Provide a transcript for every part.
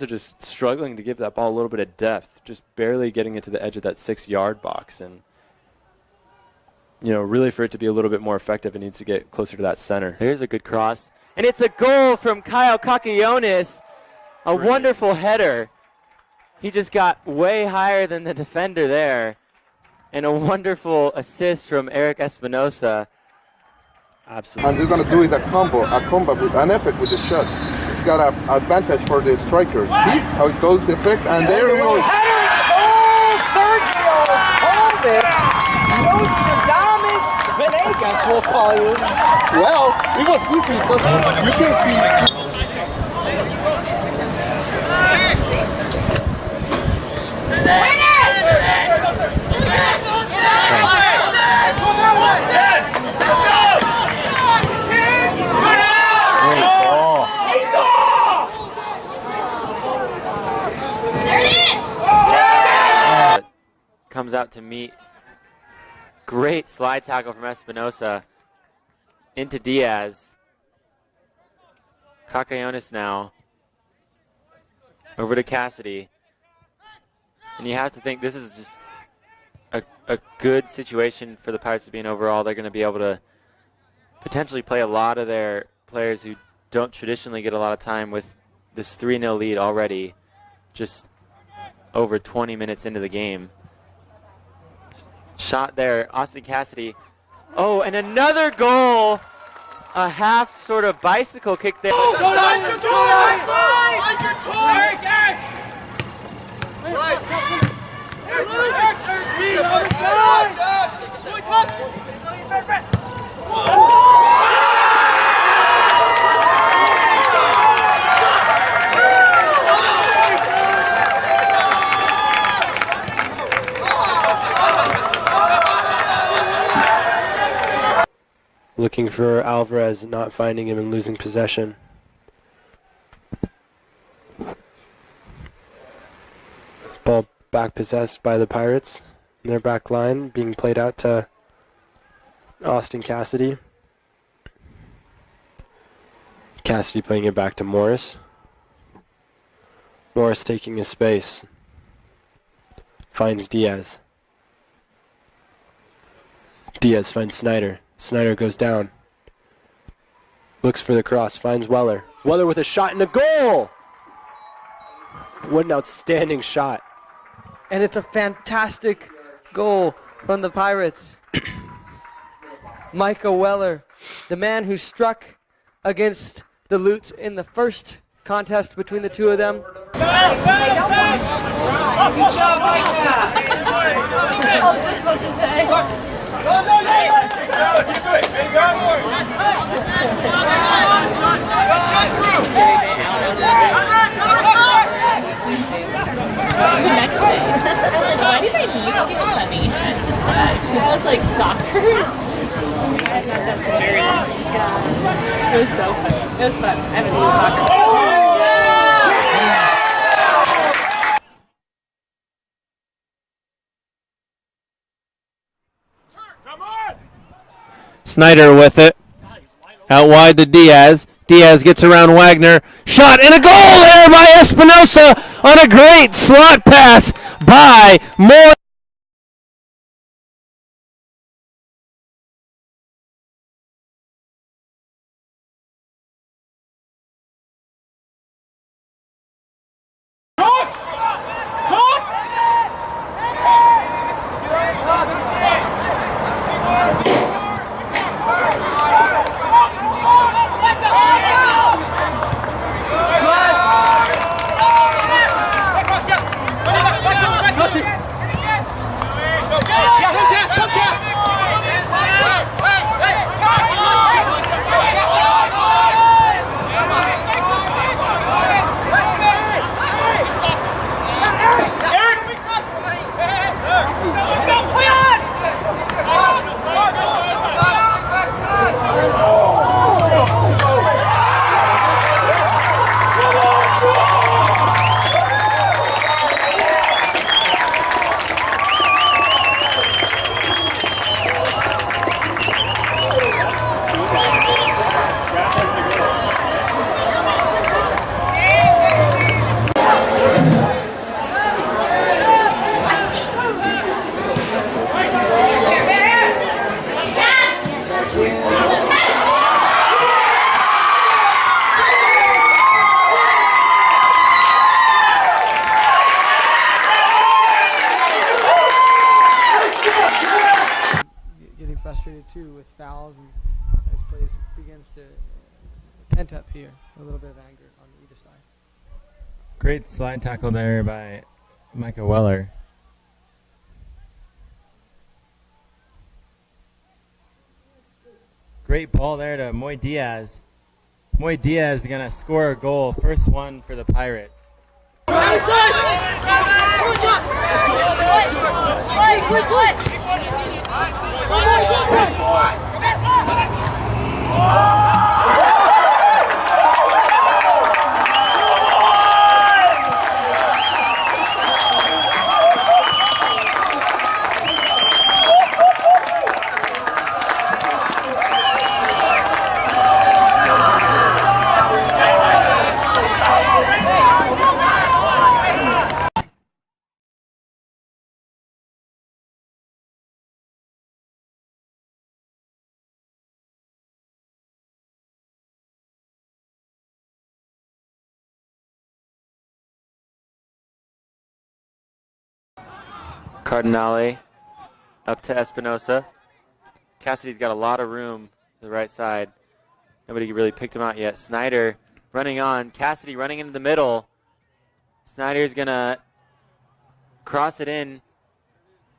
Are just struggling to give that ball a little bit of depth, just barely getting into the edge of that 6-yard box. And, you know, really for it to be a little bit more effective, it needs to get closer to that center. Here's a good cross. And it's a goal from Kyle Kakayonis. A wonderful header. He just got way higher than the defender there. And a wonderful assist from Eric Espinosa. Absolutely. And he's going to do it a combo with an effect with the shot. It's got an advantage for the strikers. See how it goes, the effect, and there it goes. Oh, Sergio, hold it. Nostradamus Venegas, we'll call you. Well, it was easy because you can see. Comes out to meet. Great slide tackle from Espinosa into Diaz. Kakayonis now over to Cassidy. And you have to think this is just a good situation for the Pirates to be in overall. They're going to be able to potentially play a lot of their players who don't traditionally get a lot of time with this 3-0 lead already, just over 20 minutes into the game. Shot there, Austin Cassidy. Oh, and another goal. A half sort of bicycle kick there. Looking for Alvarez, not finding him and losing possession. Ball back possessed by the Pirates. In their back line being played out to Austin Cassidy. Cassidy playing it back to Morris. Morris taking his space. Finds Diaz. Diaz finds Snyder. Snyder goes down. Looks for the cross. Finds Weller. Weller with a shot and a goal! What an outstanding shot. And it's a fantastic goal from the Pirates. Micah Weller, the man who struck against the Lutes in the first contest between the two of them. Good job, Micah! I was just about to say. The next day, I was like, why did I need to get funny? I was like, soccer? I had not done so very long. Yeah. It was so fun. It was fun. I haven't played soccer. Snyder with it. Out wide to Diaz. Diaz gets around Wagner. Shot and a goal there by Espinosa on a great slot pass by Moore. 2 with fouls, and this place begins to pent up here. A little bit of anger on either side. Great slide tackle there by Micah Weller. Great ball there to Moy Diaz. Moy Diaz is going to score a goal. First one for the Pirates. Cardinale up to Espinosa. Cassidy's got a lot of room to the right side. Nobody really picked him out yet. Snyder running on. Cassidy running into the middle. Snyder's going to cross it in.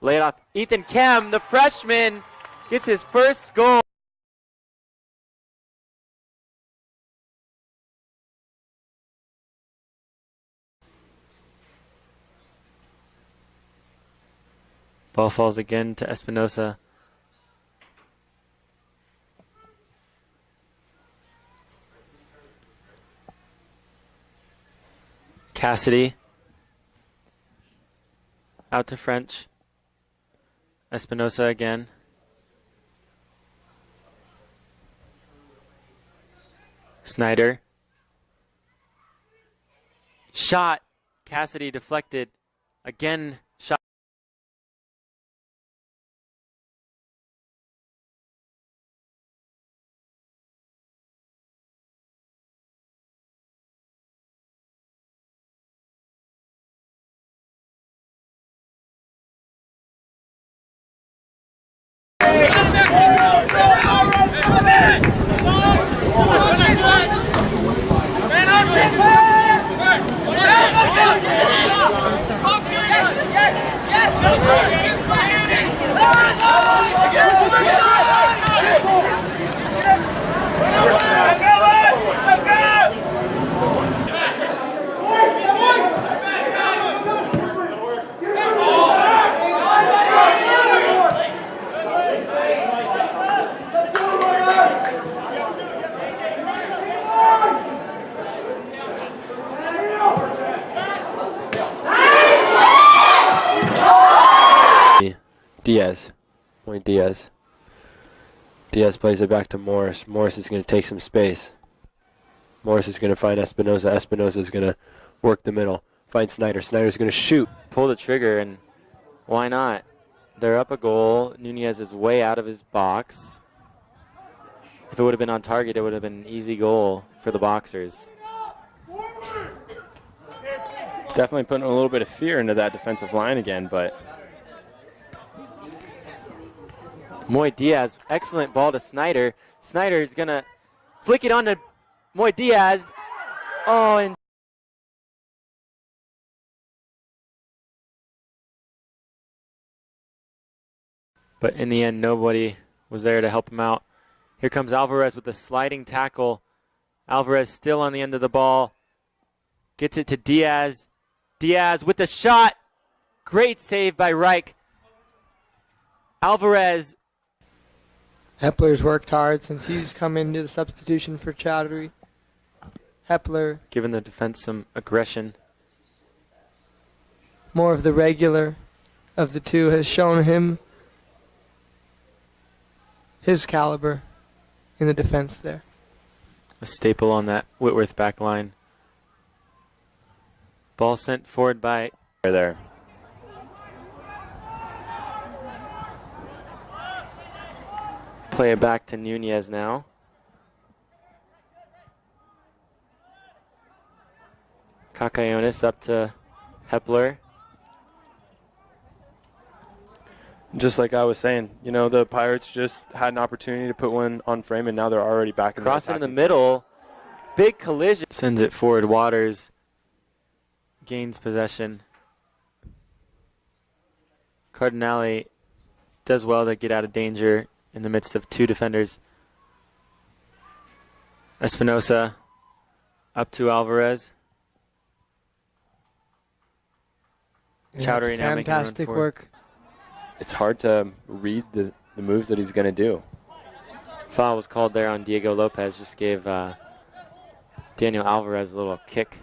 Lay it off. Ethan Kem, the freshman, gets his first goal. Ball falls again to Espinosa. Cassidy. Out to French. Espinosa again. Snyder. Shot. Cassidy deflected. Again, shot. Diaz. Point Diaz. Diaz plays it back to Morris. Morris is going to take some space. Morris is going to find Espinosa. Espinosa is going to work the middle. Find Snyder. Snyder's going to shoot. Pull the trigger, and why not? They're up a goal. Nunez is way out of his box. If it would have been on target, it would have been an easy goal for the Boxers. Definitely putting a little bit of fear into that defensive line again, but Moy Diaz, excellent ball to Snyder. Snyder is going to flick it on to Moy Diaz. Oh, and but in the end, nobody was there to help him out. Here comes Alvarez with a sliding tackle. Alvarez still on the end of the ball. Gets it to Diaz. Diaz with the shot. Great save by Reich. Alvarez. Hepler's worked hard since he's come into the substitution for Chowdhury. Hepler, Giving the defense some aggression. more of the regular of the two, has shown him his caliber in the defense there. A staple on that Whitworth back line. Ball sent forward by there. play it back to Nunez now. Kakayonis up to Hepler. Just like I was saying, you know, the Pirates just had an opportunity to put one on frame, and now they're already back in Crossing in the attacking middle. Big collision. Sends it forward. Waters gains possession. Cardinale does well to get out of danger in the midst of two defenders. Espinosa up to Alvarez. Chowdhury now making a run Fantastic forward. work. It's hard to read the moves that he's going to do. Foul was called there on Diego Lopez. Just gave Daniel Alvarez a little kick.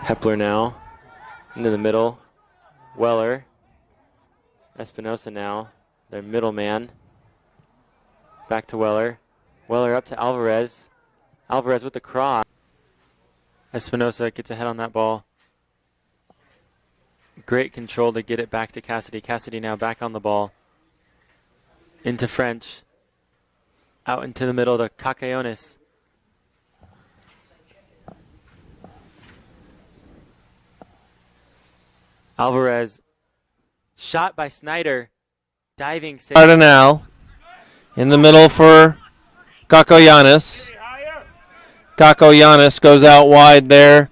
Hepler now into the middle. Weller. Espinosa now, their middleman. Back to Weller. Weller up to Alvarez. Alvarez with the cross. Espinosa gets ahead on that ball. Great control to get it back to Cassidy. Cassidy now back on the ball. Into French. Out into the middle to Cacayonis. Alvarez. Shot by Snyder. Diving save. Cardinale in the middle for Cacayonis. Cacayonis goes out wide there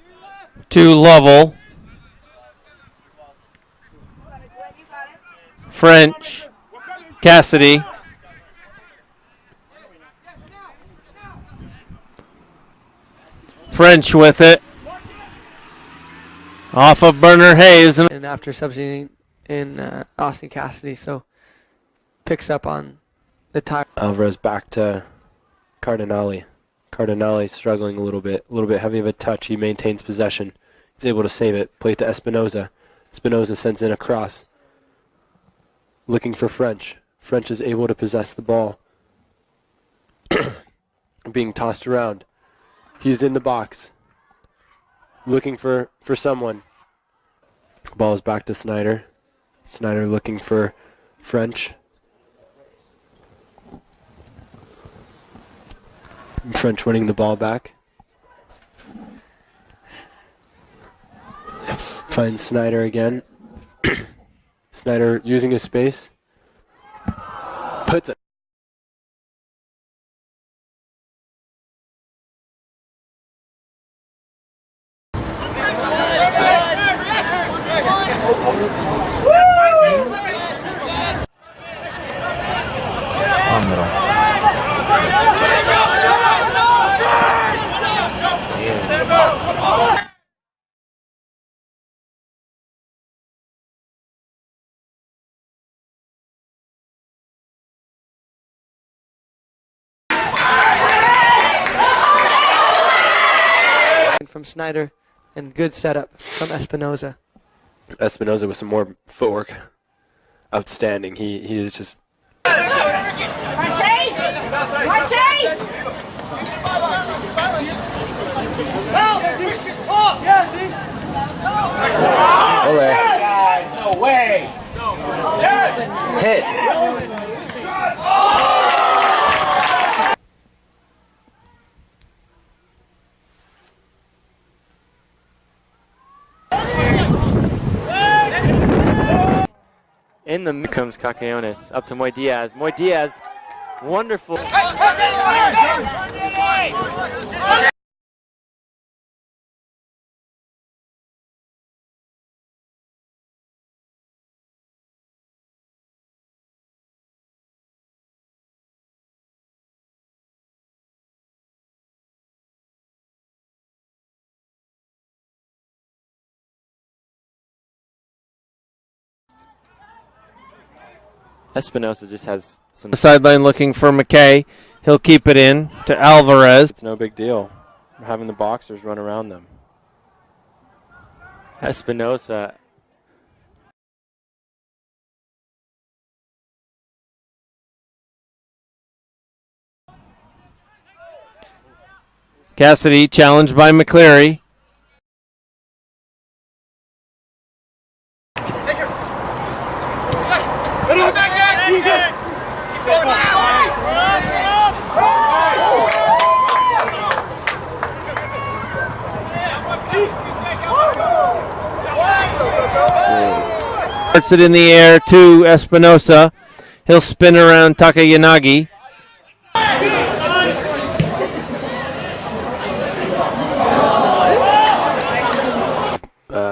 to Lovell. French. Cassidy. French with it. Off of Burner Hayes. And after substituting in Austin Cassidy, so picks up on the tire. Alvarez back to Cardinale. Cardinale struggling a little bit heavy of a touch. He maintains possession. He's able to save it. Play to Espinosa. Espinosa sends in a cross. Looking for French. French is able to possess the ball. Being tossed around. He's in the box. Looking for someone. Ball is back to Snyder. Snyder looking for French. French winning the ball back. Finds Snyder again. Snyder using his space. Puts it. From Snyder and good setup from Espinosa. Espinosa with some more footwork. Outstanding. He is just. Chase! No way. Hit. In the middle comes Cacayonis. Up to Moy Diaz. Moy Diaz. Wonderful. Espinosa just has some. The sideline looking for McKay. He'll keep it in to Alvarez. It's no big deal. Having the boxers run around them. Espinosa. Cassidy challenged by McCleary. Starts it in the air to Espinosa. He'll spin around Takayanagi.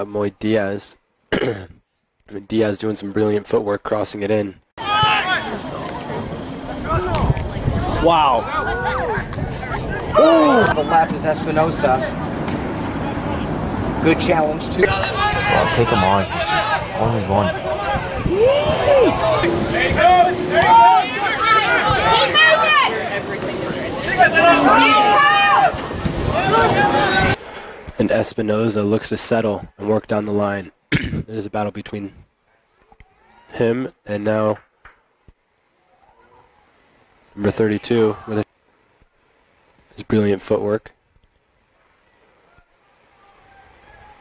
Moy Diaz. Diaz doing some brilliant footwork, crossing it in. Wow. The left is Espinosa. Good challenge too. Well, take them on, Christian. Only one. And Espinosa looks to settle and work down the line. It is a battle between him and now number 32 with his brilliant footwork.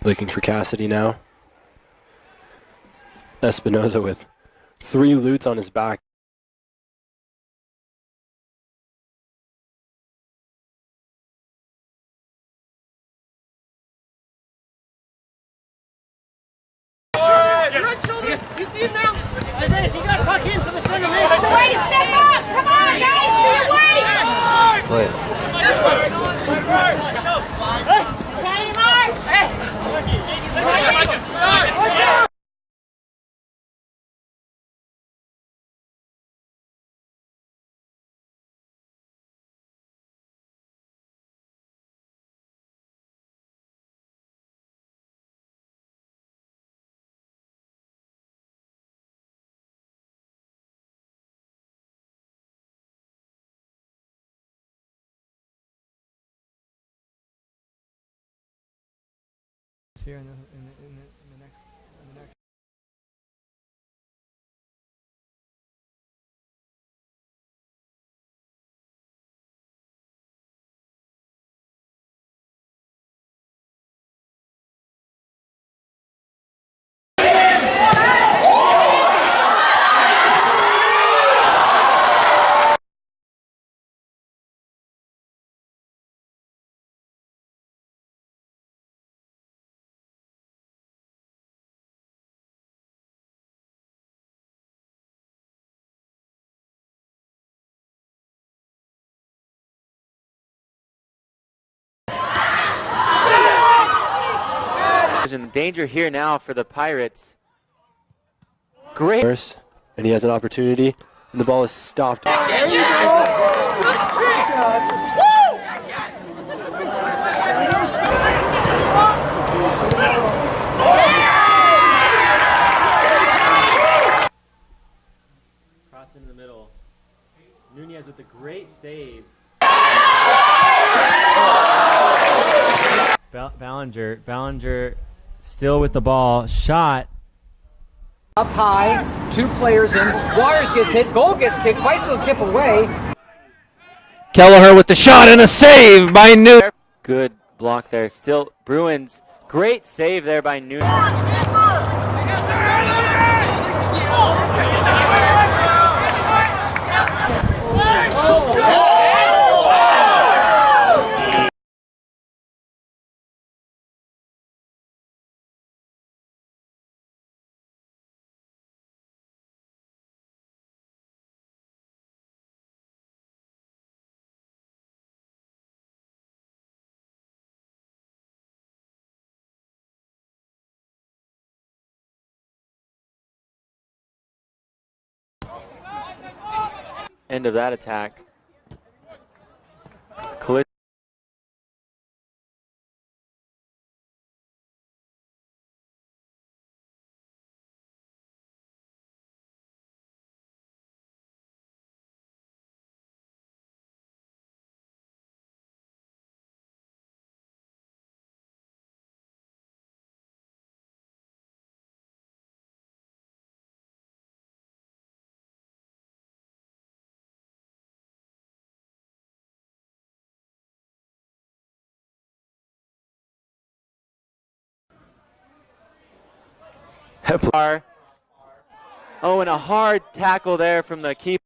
Looking for Cassidy now. Espinosa with 3 loots on his back. You see him now? Isaiah, you gotta tuck in for the center man. It's a way to step up! Come on, guys! Be away! Wait. Tiny Mark! Hey! Here in the next. And the danger here now for the Pirates. Great. And he has an opportunity, and the ball is stopped. Cross into the middle. Nunez with a great save. Ballinger still with the ball. Shot. Up high, 2 players in. Waters gets hit, goal gets kicked, bicycle kip away. Kelleher with the shot and a save by Nunez. Good block there. Still Bruins. Great save there by Nunez. End of that attack. Collision. Oh, and a hard tackle there from the keeper.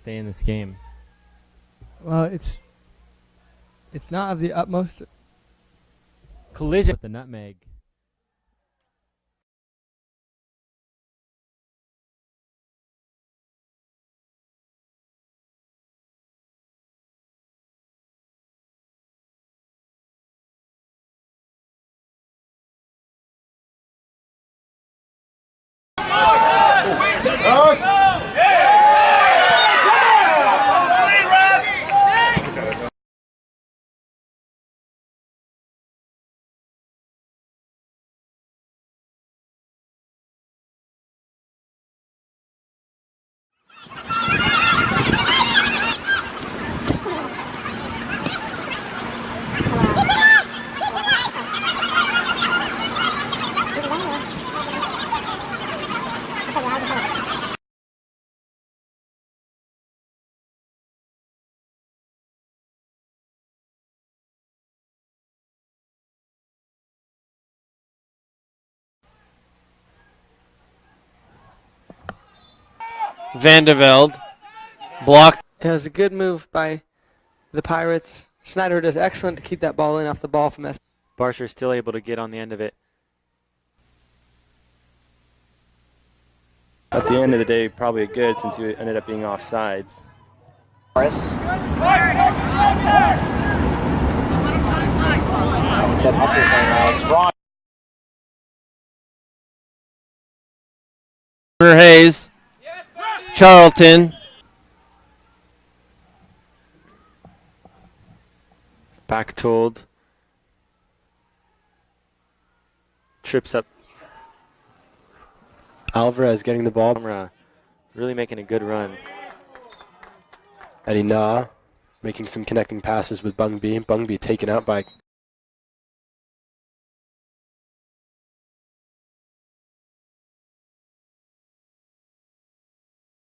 stay in this game. Well, it's not of the utmost. Collision with the nutmeg. Vandeveld blocked. It was a good move by the Pirates. Snyder does excellent to keep that ball in off the ball from Barsher still able to get on the end of it. At the end of the day, probably a good since he ended up being offsides. Morris. Said Huckers are strong. Hayes. Charlton. Back told. Trips up. Alvarez getting the ball. Camera. Really making a good run. Eddie Na making some connecting passes with Bungby. Bungby taken out by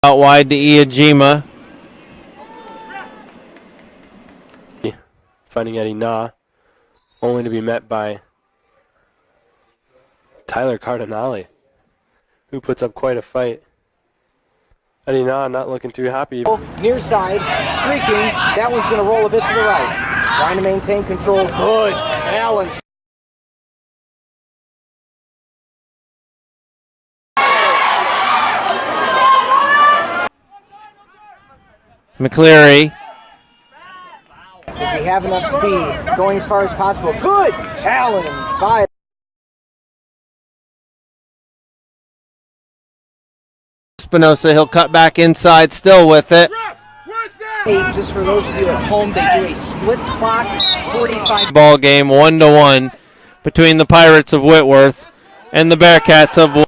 Out wide to Iajima. finding Eddie Na, only to be met by Tyler Cardinale, who puts up quite a fight. Eddie Na not looking too happy. Near side, streaking. That one's going to roll a bit to the right. Trying to maintain control. Good challenge. McCleary. Does he have enough speed? Going as far as possible. Good challenge by Espinosa, he'll cut back inside, still with it. Just for those of you at home, they do a split clock, 45. Ball game 1-1 between the Pirates of Whitworth and the Bearcats of